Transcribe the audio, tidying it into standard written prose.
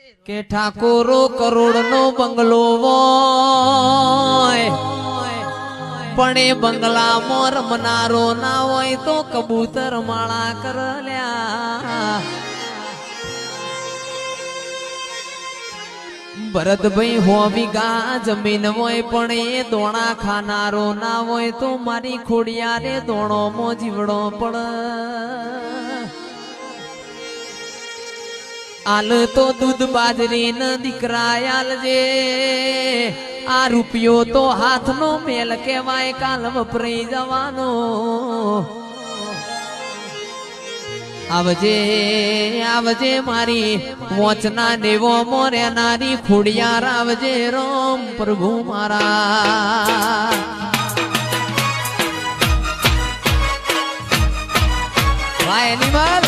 કે ઠાકોરો કરોડનો બંગલો હોય પણ એ બંગલામાં રમનારો ના હોય તો કબૂતર માળા કરલ્યા ભરતભાઈ હો વીઘા જમીન હોય પણ એ દોણા ખાનારો ના હોય તો મારી ખોડિયારે દોણો મો જીવડો પડ આલ તો દૂધ બાજરી ન દીકરા આલજે આ રૂપિયો તો હાથનો મેલ કહેવાય કાલ વપરાઈ જવાનો આવજે આવજે મારી વોચના દેવો મોર્યાનારી ખોડિયાર આવજે રોમ પ્રભુ મારા વાય એનિમલ